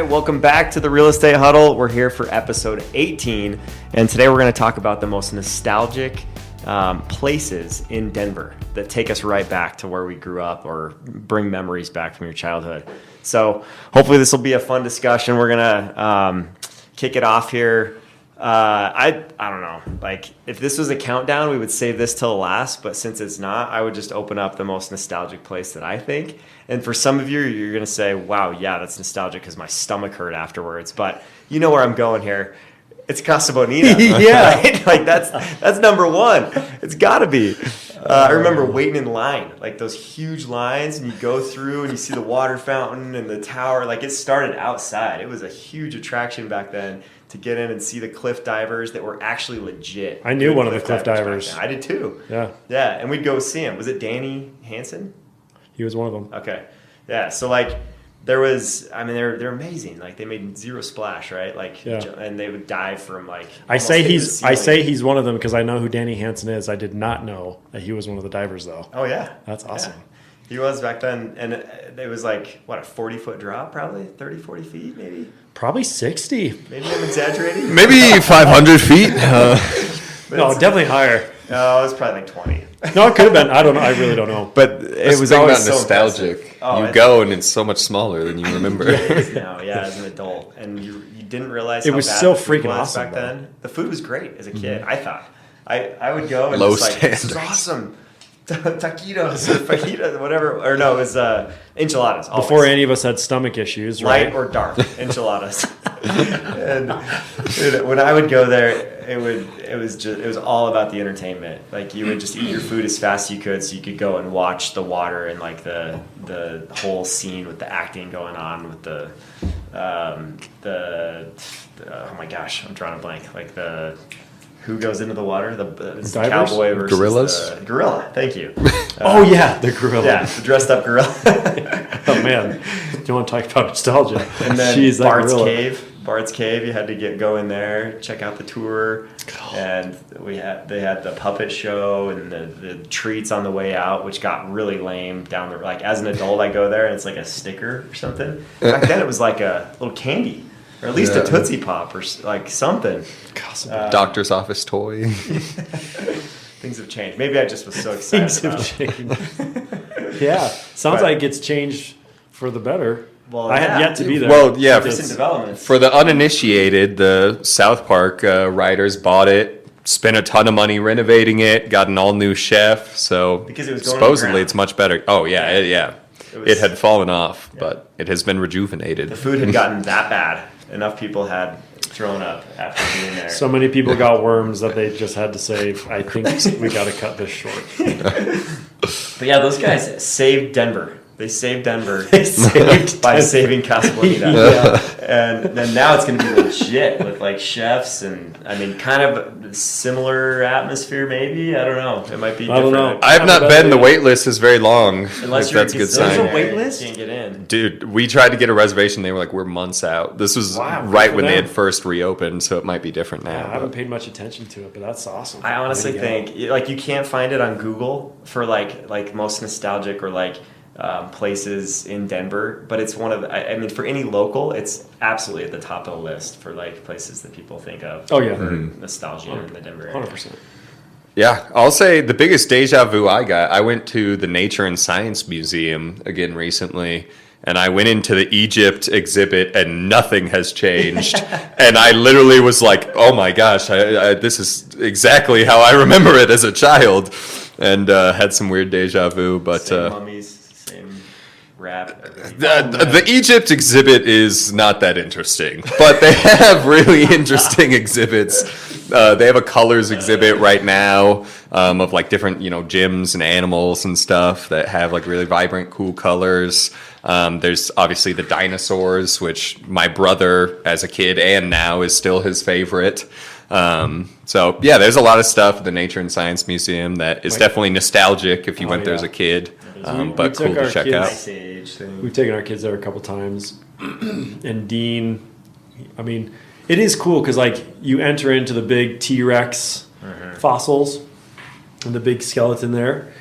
right, welcome back to the Real Estate Huddle. We're here for episode 18, and today we're going to talk about the most nostalgic places in Denver that take us right back to where we grew up or bring memories back from your childhood. So hopefully this will be a fun discussion. We're going to kick it off here. I don't know, like if this was a countdown, we would save this till last, but since it's not, I would just open up the most nostalgic place that I think. And for some of you, you're going to say, wow, yeah, that's nostalgic because my stomach hurt afterwards, but you know where I'm going here. It's Casa Bonita. Yeah. Right? Like that's number one. It's gotta be. I remember waiting in line, like those huge lines, and you go through and you see the water fountain and the tower. Like it started outside. It was a huge attraction back then to get in and see the cliff divers that were actually legit. I knew one of the cliff divers. I did too. Yeah. Yeah, and we'd go see him. Was it Danny Hansen? He was one of them. Okay. Yeah, so like there was, I mean, they're amazing. Like they made zero splash, right? Like, yeah. And they would dive from like. I say he's one of them because I know who Danny Hansen is. I did not know that he was one of the divers though. Oh yeah, that's awesome. Yeah. He was back then, and it was like what, a 40-foot drop, probably 30, 40 feet, maybe. Probably 60. Maybe I'm exaggerating. Maybe 500 feet. No, definitely higher. No, it was probably like 20. No, it could have been. I don't know. I really don't know. But it was always so nostalgic. Oh, you go and it's so much smaller than you remember. It is now, yeah, as an adult, and you didn't realize it was how bad so the food freaking was awesome back then. The food was great as a kid. I thought I would go and low just like, standards. This is awesome. Taquitos or fajitas, whatever, or no, it was enchiladas. Always. Before any of us had stomach issues, right? Light or dark enchiladas. And when I would go there, it was all about the entertainment. Like you would just eat your food as fast as you could, so you could go and watch the water and like the whole scene with the acting going on with the oh my gosh, I'm drawing a blank. Like the who goes into the water? The cowboy versus gorillas. The gorilla. Thank you. Oh yeah, the gorilla. Yeah, the dressed up gorilla. Oh man, do you want to talk about nostalgia? And then Bart's Cave. You had to go in there, check out the tour, and they had the puppet show and the treats on the way out, which got really lame down the like. As an adult, I go there and it's like a sticker or something. Back then, it was like a little candy. Or at least a Tootsie Pop or like something. Doctor's office toy. Things have changed. Maybe I just was so excited. Things have changed. Yeah. Sounds like it's changed for the better. Well, I had yet to be there. Well, yeah. Recent developments. For the uninitiated, the South Park writers bought it, spent a ton of money renovating it, got an all-new chef. So because it was going supposedly it's much better. Oh, yeah. It had fallen off, but it has been rejuvenated. The food had gotten that bad. Enough people had thrown up after being there. So many people got worms that they just had to say, I think we got to cut this short. But yeah, those guys saved Denver. They saved Denver by saving Casa Bonita. Yeah. And then now it's going to be legit with like chefs and I mean kind of similar atmosphere maybe. I don't know. It might be different. I don't know. I have not been. The wait list is very long. Unless that's a good sign. There's a wait list? You can't get in. Dude, we tried to get a reservation. They were like, we're months out. This was right when they had first reopened, so it might be different now. I haven't paid much attention to it, but that's awesome. I honestly think like you can't find it on Google for like most nostalgic or like places in Denver, but it's one of I mean for any local it's absolutely at the top of the list for like places that people think of for nostalgia in the Denver area. 100%. Yeah, I'll say the biggest deja vu I got, I went to the Nature and Science Museum again recently, and I went into the Egypt exhibit and nothing has changed. And I literally was like, oh my gosh, this is exactly how I remember it as a child, and had some weird deja vu. But same mummies, wrap. The Egypt exhibit is not that interesting, but they have really interesting exhibits. They have a colors exhibit right now of like different, gyms and animals and stuff that have like really vibrant, cool colors. There's obviously the dinosaurs, which my brother as a kid and now is still his favorite. So yeah, there's a lot of stuff at the Nature and Science Museum that is definitely nostalgic if you went there as a kid. But cool to check out. We've taken our kids there a couple times, and Dean, I mean, it is cool because like you enter into the big T-Rex fossils and the big skeleton there,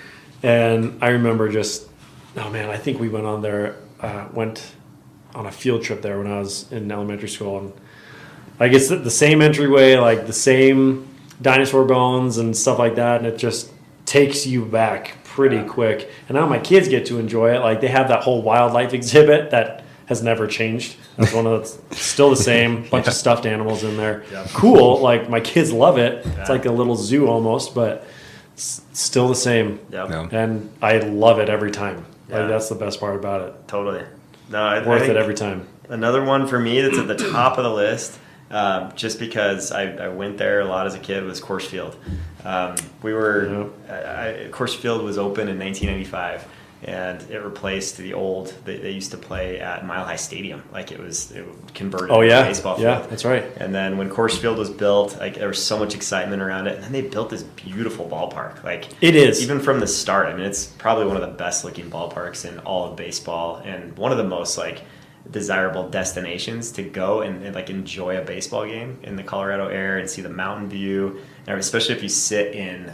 and I remember just, oh man, I think we went on there, went on a field trip there when I was in elementary school, and like it's the same entryway, like the same dinosaur bones and stuff like that, and it just takes you back pretty quick. And now my kids get to enjoy it. Like they have that whole wildlife exhibit that has never changed. That's one of the still the same bunch of stuffed animals in there. Yeah. Cool. Like my kids love it. Yeah. It's like a little zoo almost, but it's still the same. Yep. Yeah. And I love it every time. Yeah. Like that's the best part about it. Totally. No, worth it every time. Another one for me that's at the top of the list, just because I went there a lot as a kid, was Coors Field. Coors Field was open in 1995, and it replaced the old. They used to play at Mile High Stadium, like it converted to a baseball field. Yeah, that's right. And then when Coors Field was built, like there was so much excitement around it, and then they built this beautiful ballpark. Like it is, even from the start. I mean, it's probably one of the best looking ballparks in all of baseball, and one of the most like desirable destinations to go and like enjoy a baseball game in the Colorado air and see the mountain view, and especially if you sit in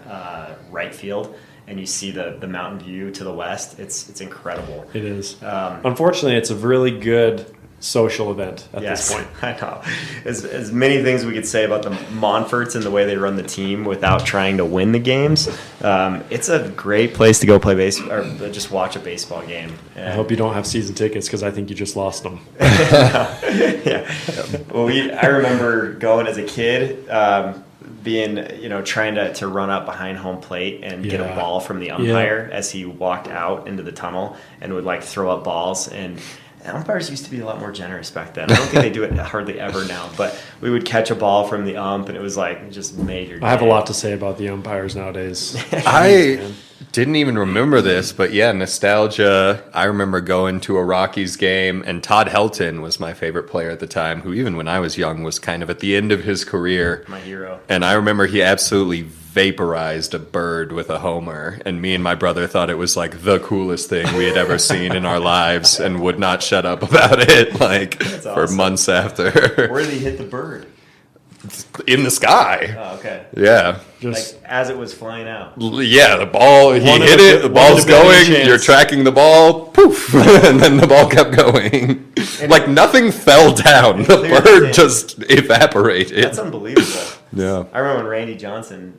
right field and you see the mountain view to the west. It's incredible. It is. Unfortunately, it's a really good social event at this point. I know. As many things we could say about the Monforts and the way they run the team without trying to win the games, it's a great place to go play baseball or just watch a baseball game. And I hope you don't have season tickets because I think you just lost them. Yeah. Well, I remember going as a kid, being, trying to run up behind home plate and get a ball from the umpire as he walked out into the tunnel and would like throw up balls. And umpires used to be a lot more generous back then. I don't think they do it hardly ever now, but we would catch a ball from the ump, and it was like just major. I have a lot to say about the umpires nowadays. I didn't even remember this, but yeah, nostalgia. I remember going to a Rockies game, and Todd Helton was my favorite player at the time, who even when I was young was kind of at the end of his career. My hero. And I remember he absolutely vaporized a bird with a homer, and me and my brother thought it was like the coolest thing we had ever seen in our lives and would not shut up about it like for months after. Where did he hit the bird? In the sky. Oh, okay. Yeah. Just like as it was flying out. Yeah, the ball, he hit it, the ball's going, you're tracking the ball, poof, and then the ball kept going. And like nothing fell down. The bird just evaporated. That's unbelievable. Yeah. I remember when Randy Johnson,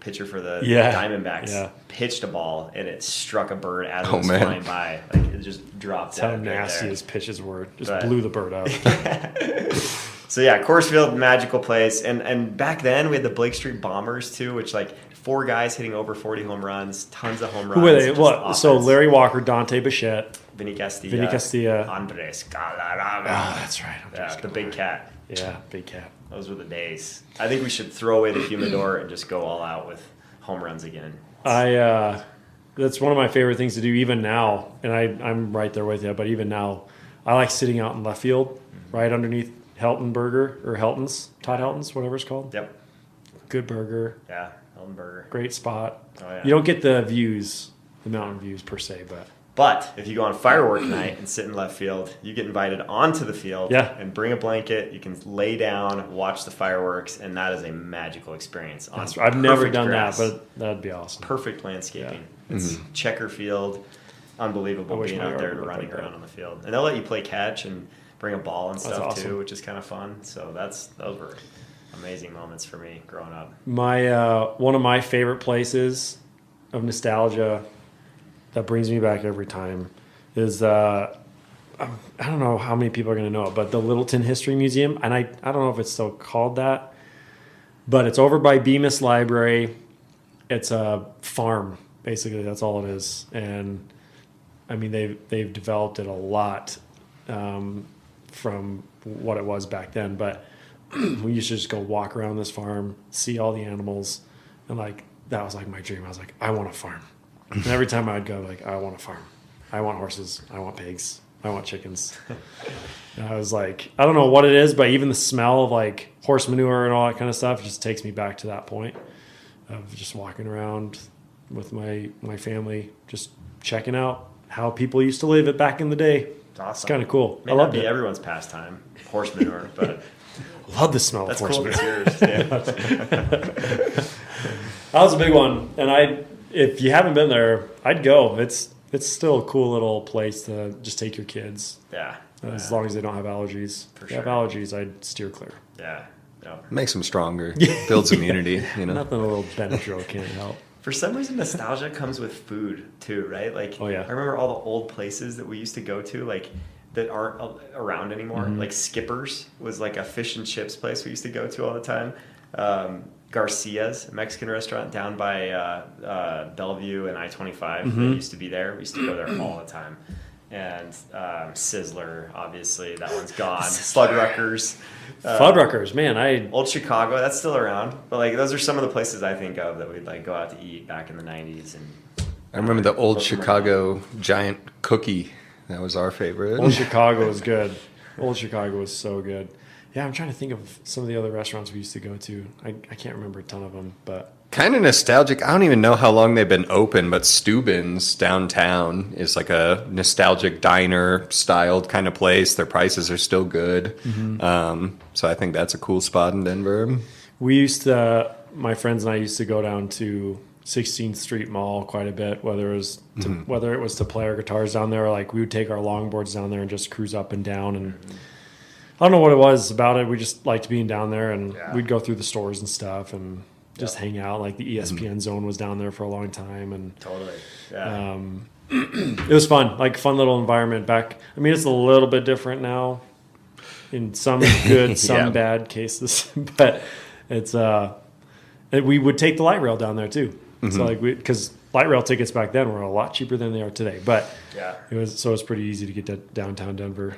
pitcher for the Diamondbacks, pitched a ball and it struck a bird as it was flying by. Like it just dropped. That's how nasty his pitches were. Just blew the bird out. So yeah, Coors Field, magical place, and back then we had the Blake Street Bombers too, which like 4 guys hitting over 40 home runs, tons of home runs. Who were they? What? So Larry Walker, Dante Bichette, Vinny Castilla, Andres Galarraga. Oh, that's right. The big cat. Yeah, big cat. Those were the days. I think we should throw away the humidor and just go all out with home runs again. That's one of my favorite things to do even now, and I'm right there with you. But even now, I like sitting out in left field, right underneath Helton Burger or Helton's, Todd Helton's, whatever it's called. Yep. Good burger. Yeah, Helton Burger. Great spot. Oh, yeah. You don't get the views, the mountain views per se, But if you go on firework night and sit in left field, you get invited onto the field and bring a blanket. You can lay down, watch the fireworks, and that is a magical experience. I've never done that, but that'd be awesome. Perfect landscaping. Yeah. It's checker field. Unbelievable being out there and running around on the field. And they'll let you play catch and bring a ball and stuff too, which is kind of fun. So those were amazing moments for me growing up. One of my favorite places of nostalgia that brings me back every time is I don't know how many people are going to know it, but the Littleton History Museum, and I don't know if it's still called that, but it's over by Bemis Library. It's a farm, basically. That's all it is, and I mean they've developed it a lot from what it was back then. But we used to just go walk around this farm, see all the animals, and like that was like my dream. I was like, I want a farm. And every time I'd go, like, I want a farm. I want horses. I want pigs. I want chickens. And I was like, I don't know what it is, but even the smell of like horse manure and all that kind of stuff just takes me back to that point of just walking around with my family, just checking out how people used to live it back in the day. It's awesome. It's kind of cool. I love it. Everyone's pastime, horse manure, but love the smell of horse manure. That's cool. Yours. That was a big one, and if you haven't been there, I'd go. It's still a cool little place to just take your kids. Yeah. as long as they don't have allergies. If they have allergies, I'd steer clear. Yeah. No. Makes them stronger. Builds immunity. Nothing a little Benadryl can't help. For some reason, nostalgia comes with food too, right? Like, oh, yeah. I remember all the old places that we used to go to, like that aren't around anymore. Like Skipper's was like a fish and chips place we used to go to all the time. Garcias, a Mexican restaurant down by Bellevue and I-25. They used to be there. We used to go there all the time. And Sizzler, obviously, that one's gone. Fuddruckers. Fuddruckers, man, Old Chicago, that's still around. But like those are some of the places I think of that we'd like go out to eat back in the 90s. And I remember the old Chicago giant cookie. That was our favorite. Old Chicago was good. Old Chicago was so good. Yeah, I'm trying to think of some of the other restaurants we used to go to. I can't remember a ton of them, but... Kind of nostalgic. I don't even know how long they've been open, but Steuben's downtown is like a nostalgic diner styled kind of place. Their prices are still good. So I think that's a cool spot in Denver. We used to, my friends and I used to go down to 16th Street Mall quite a bit, whether it was to play our guitars down there, or like we would take our longboards down there and just cruise up and down. And I don't know what it was about it. We just liked being down there, and we'd go through the stores and stuff and just hang out. Like the ESPN zone was down there for a long time, and totally, yeah. It was fun, like fun little environment back. I mean, it's a little bit different now in some good, some bad cases, but it's we would take the light rail down there too. So like because light rail tickets back then were a lot cheaper than they are today, but it was pretty easy to get to downtown Denver.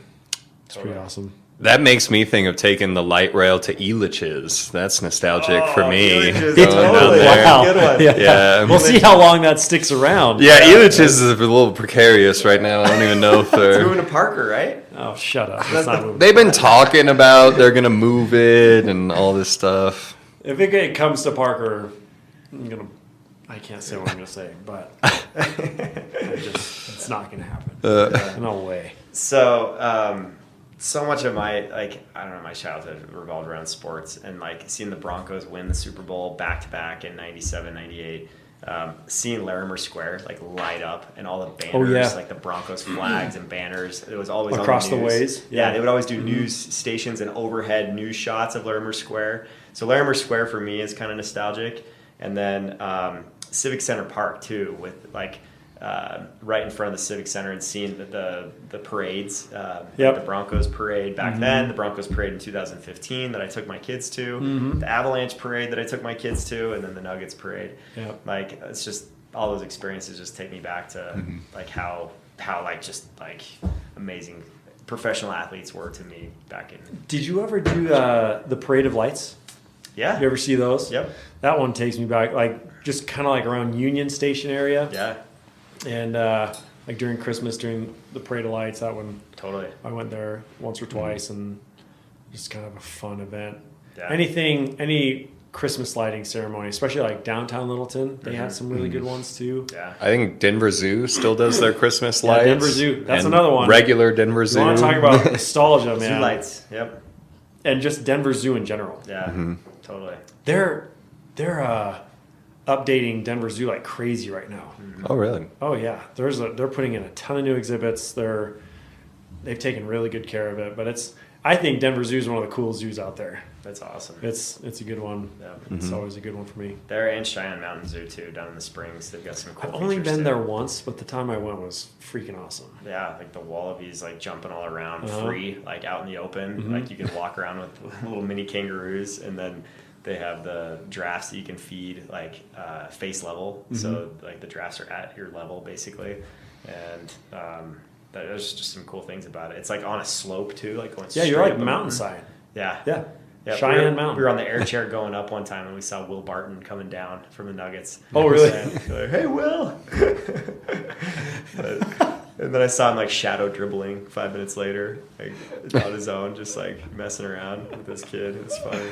It's pretty awesome. That makes me think of taking the light rail to Elitch's. That's nostalgic for me. Elitch's, Going down totally. there. Wow. Good one. Yeah. We'll see how long that sticks around. Yeah, Elitch's is a little precarious right now. I don't even know if It's they're... moving to Parker, right? Oh, shut up. It's not moving. They've been talking about they're going to move it and all this stuff. If it comes to Parker, I can't say what I'm going to say, but it's not going to happen. No way. So, so much of my, like, I don't know, my childhood revolved around sports, and like seeing the Broncos win the Super Bowl back to back in 97, 98, seeing Larimer Square like light up and all the banners, like the Broncos flags and banners. It was always across on the the news. ways. Yeah, they would always do news stations and overhead news shots of Larimer Square. So Larimer Square for me is kind of nostalgic. And then Civic Center Park too, with like right in front of the Civic Center, and seeing the parades, the Broncos parade back then, the Broncos parade in 2015 that I took my kids to, the Avalanche parade that I took my kids to, and then the Nuggets parade. Like it's just all those experiences just take me back to like how like just like amazing professional athletes were to me back in. Did you ever do the Parade of Lights? Yeah. You ever see those? Yep. That one takes me back, like just kind of like around Union Station area. Yeah. And like during Christmas, during the Parade of Lights, that one. Totally. I went there once or twice, and just kind of a fun event. Yeah. Any Christmas lighting ceremony, especially like downtown Littleton, they had some really good ones too. Yeah. I think Denver Zoo still does their Christmas lights. Denver Zoo. That's and another one. Regular Denver Zoo. You want to talk about nostalgia, man. Zoo lights. Yep. And just Denver Zoo in general. Yeah. Totally. They're updating Denver Zoo like crazy right now. Oh, really? Oh yeah, they're putting in a ton of new exhibits. They've taken really good care of it. But I think Denver Zoo is one of the coolest zoos out there. That's awesome. It's a good one. Yeah. It's always a good one for me. There, and Cheyenne Mountain Zoo too, down in the Springs. They've got some cool I've only features, been too. there once, but the time I went was freaking awesome. Yeah, like the wallabies like jumping all around free, like out in the open. Like you can walk around with little mini kangaroos, and then they have the giraffes that you can feed like face level. So like the giraffes are at your level basically, and there's just some cool things about it. It's like on a slope too, like going straight you're like up the mountainside. Yeah. Yeah. Cheyenne Mountain. We were on the air chair going up one time, and we saw Will Barton coming down from the Nuggets. Oh, really? Like, hey, Will. And then I saw him like shadow dribbling 5 minutes later, like on his own, just like messing around with this kid. It was funny.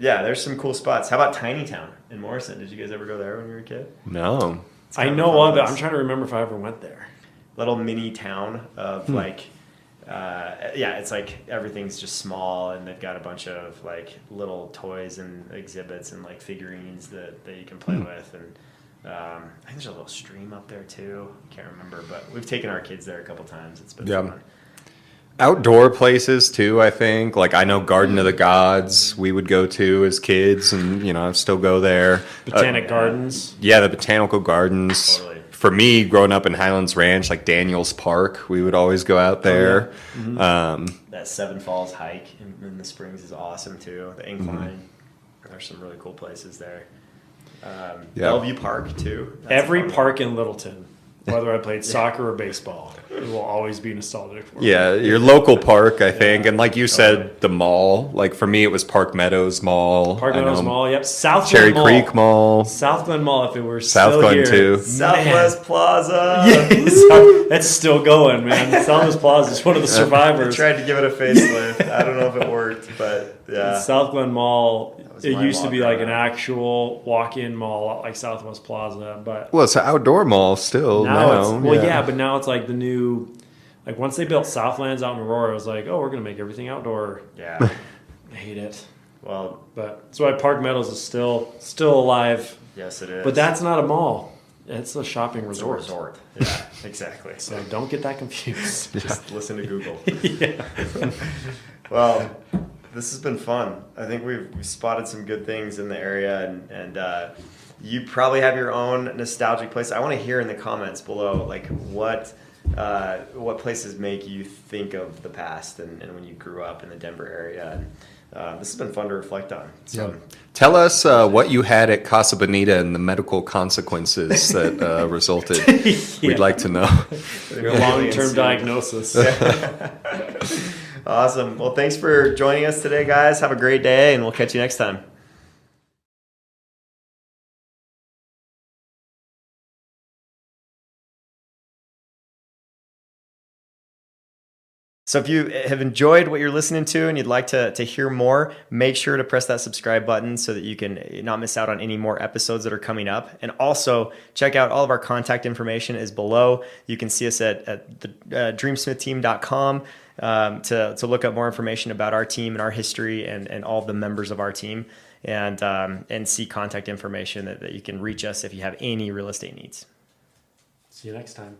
Yeah, there's some cool spots. How about Tiny Town in Morrison? Did you guys ever go there when you were a kid? No. I know of it. I'm trying to remember if I ever went there. Little mini town of like, it's like everything's just small, and they've got a bunch of like little toys and exhibits and like figurines that you can play with, and I think there's a little stream up there too. Can't remember, but we've taken our kids there a couple times. It's been fun. Outdoor places too, I think. Like I know Garden of the Gods we would go to as kids, and I still go there. Botanic Gardens. Yeah, the botanical gardens. Totally. For me, growing up in Highlands Ranch, like Daniels Park, we would always go out there. That Seven Falls hike in the Springs is awesome too. The incline. There's some really cool places there. Bellevue Park too. That's Every park in Littleton, whether I played soccer or baseball, it will always be nostalgic for me. Yeah, your local park, I think. And like you said, the mall. Like for me, it was Park Meadows Mall. Park Meadows Mall, yep. South Cherry Glen Creek Mall. South Glen Mall, if it were South still Glen, here. too. Southwest Plaza. Yeah, that's still going, man. Southwest Plaza is one of the I survivors. tried to give it a facelift. I don't know if it worked, but yeah. South Glen Mall, was it my used to mall be like growing an up. actual walk-in mall like Southwest Plaza, but Well, it's an outdoor mall still. now now. it's but now it's like the new, like once they built Southlands out in Aurora, it was like, oh, we're gonna make everything outdoor. Yeah. I hate it, Well, but that's why Park Meadows is still alive. yes, it is. But that's not a mall; it's a shopping it's a resort. resort. Yeah, exactly. So don't get that confused. Just listen to Google. Yeah. Well, this has been fun. I think we've spotted some good things in the area, and you probably have your own nostalgic place. I want to hear in the comments below, like what places make you think of the past and when you grew up in the Denver area. And this has been fun to reflect on. So Tell us what you had at Casa Bonita and the medical consequences that resulted. We'd like to know. Your long-term diagnosis. Awesome. Well, thanks for joining us today, guys. Have a great day, and we'll catch you next time. So if you have enjoyed what you're listening to and you'd like to hear more, make sure to press that subscribe button so that you can not miss out on any more episodes that are coming up. And also check out all of our contact information is below. You can see us at the dreamsmithteam.com to look up more information about our team and our history and all of the members of our team, and see contact information that you can reach us if you have any real estate needs. See you next time.